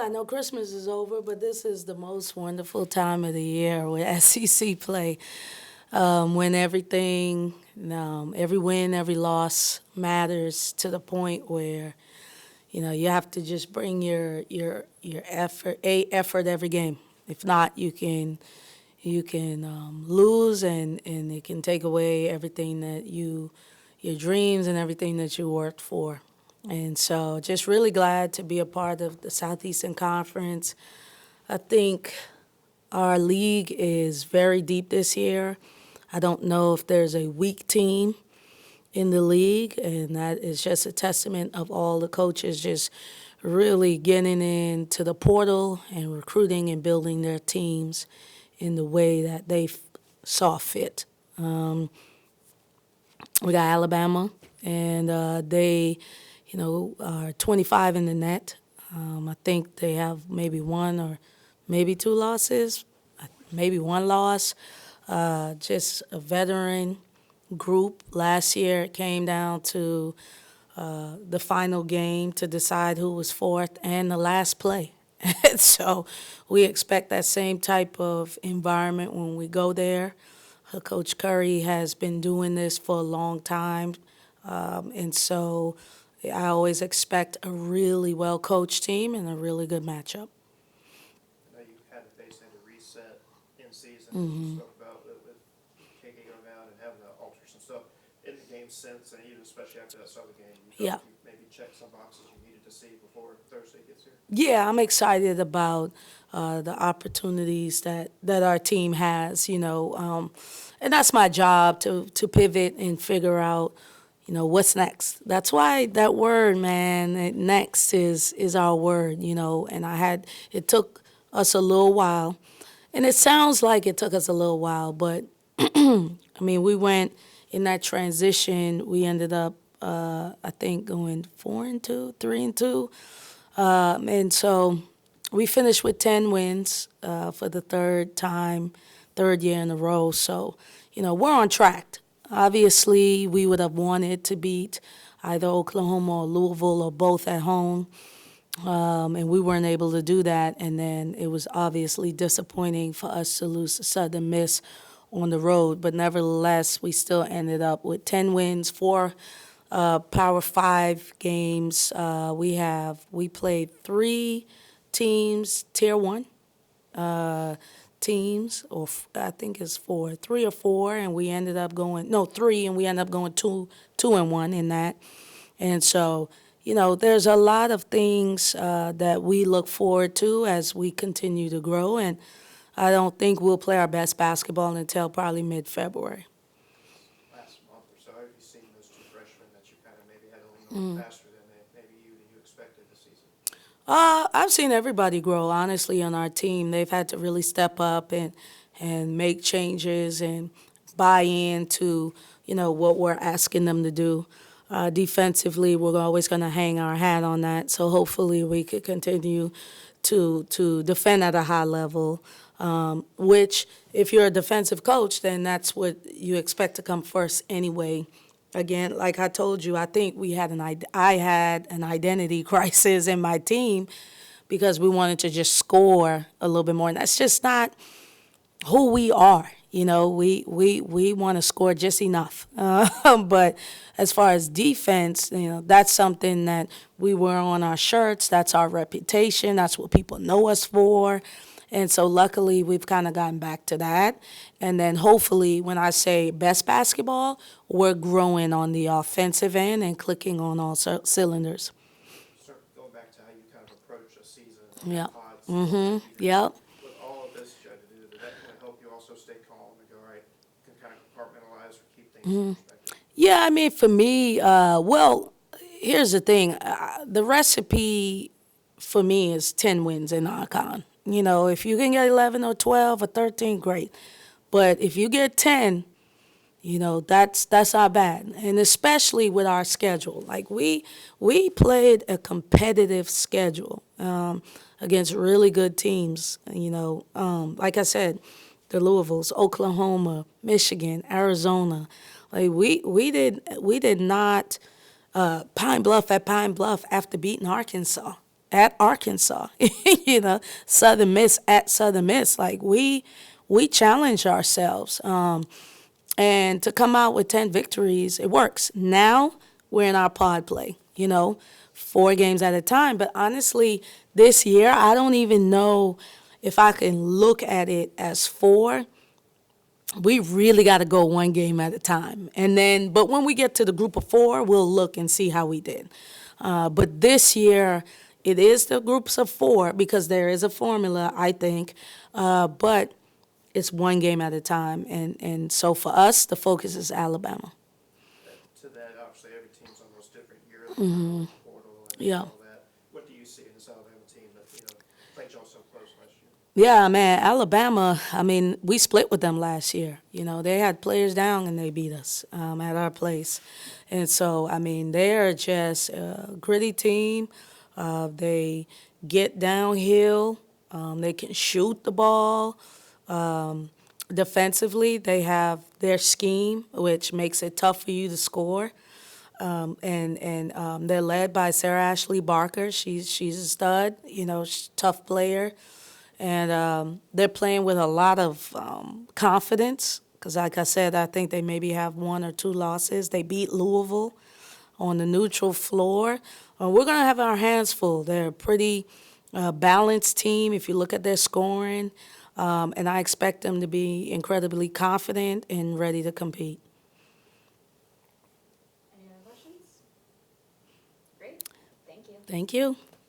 I know Christmas is over, but this is the most wonderful time of the year with SEC play, when every win, every loss matters to the point where you have to just bring your effort every game. If not, you can lose, and it can take away everything that your dreams and everything that you worked for. And so just really glad to be a part of the Southeastern Conference. I think our league is very deep this year. I don't know if there's a weak team in the league, and that is just a testament of all the coaches just really getting into the portal and recruiting and building their teams in the way that they saw fit. We got Alabama, and they, are 25 in the net. I think they have maybe one or maybe two losses, maybe one loss. Just a veteran group. Last year it came down to the final game to decide who was fourth and the last play. And so we expect that same type of environment when we go there. Coach Curry has been doing this for a long time, and so I always expect a really well-coached team and a really good matchup. I know you had to face a reset in season. You spoke about it with KK going out and having the altars and stuff in the game since, and even especially after that Southern game. You Yeah. felt you maybe checked some boxes you needed to see before Thursday gets here. Yeah, I'm excited about the opportunities that our team has, and that's my job to pivot and figure out, what's next. That's why that word, man, next is our word, and it took us a little while, and it sounds like it took us a little while, but I mean, we went in that transition, we ended up, I think, going 4-2, 3-2. And so we finished with 10 wins for the third year in a row. So, we're on track. Obviously, we would have wanted to beat either Oklahoma or Louisville or both at home, and we weren't able to do that. And then it was obviously disappointing for us to lose to Southern Miss on the road. But nevertheless, we still ended up with 10 wins, 4 Power 5 games. We played 3 teams, Tier 1 teams, or I think it's 4, 3 or 4, and we ended up going 3, and we ended up going 2-1 in that. And so, there's a lot of things that we look forward to as we continue to grow, and I don't think we'll play our best basketball until probably mid-February. Last month or so, have you seen those two freshmen that you kind of maybe had to lean on faster than maybe you expected this season? I've seen everybody grow, honestly, on our team. They've had to really step up and make changes and buy into, what we're asking them to do. Defensively, we're always going to hang our hat on that. So hopefully we could continue to defend at a high level, which if you're a defensive coach, then that's what you expect to come first anyway. Again, like I told you, I think I had an identity crisis in my team because we wanted to just score a little bit more, and that's just not who we are. We want to score just enough. But as far as defense, that's something that we wear on our shirts. That's our reputation. That's what people know us for. And so luckily, we've kind of gotten back to that. And then hopefully, when I say best basketball, we're growing on the offensive end and clicking on all cylinders. Start going back to how you kind of approach a season. Yeah. Pods. Yep. With all of this you had to do, did that kind of help you also stay calm and go, all right, can kind of compartmentalize or keep things in perspective? Yeah, I mean, for me, here's the thing. The recipe for me is 10 wins in Icon. If you can get 11 or 12 or 13, great. But if you get 10, that's not bad. And especially with our schedule. Like, we played a competitive schedule against really good teams. Like I said, the Louisvilles, Oklahoma, Michigan, Arizona. Like, we did not Pine Bluff after beating Arkansas. at Arkansas, Southern Miss at Southern Miss. Like we challenge ourselves, and to come out with 10 victories, it works. Now we're in our pod play, 4 games at a time. But honestly, this year I don't even know if I can look at it as 4. We really got to go 1 game at a time. And then, but when we get to the group of 4, we'll look and see how we did. But this year, it is the groups of 4 because there is a formula, I think. But it's 1 game at a time. And so for us, the focus is Alabama. To that, obviously, every team's almost different year, portal and Yeah. all that. What do you see in this Alabama team that, played y'all so close last year? Yeah, man, Alabama, I mean, we split with them last year. They had players down and they beat us at our place. And so, I mean, they're just a gritty team. They get downhill. They can shoot the ball. Defensively, they have their scheme, which makes it tough for you to score. And they're led by Sarah Ashley Barker. She's a stud, tough player. And they're playing with a lot of confidence because, like I said, I think they maybe have 1 or 2 losses. They beat Louisville on the neutral floor. We're going to have our hands full. They're a pretty balanced team if you look at their scoring. And I expect them to be incredibly confident and ready to compete. Any other questions? Great, thank you. Thank you.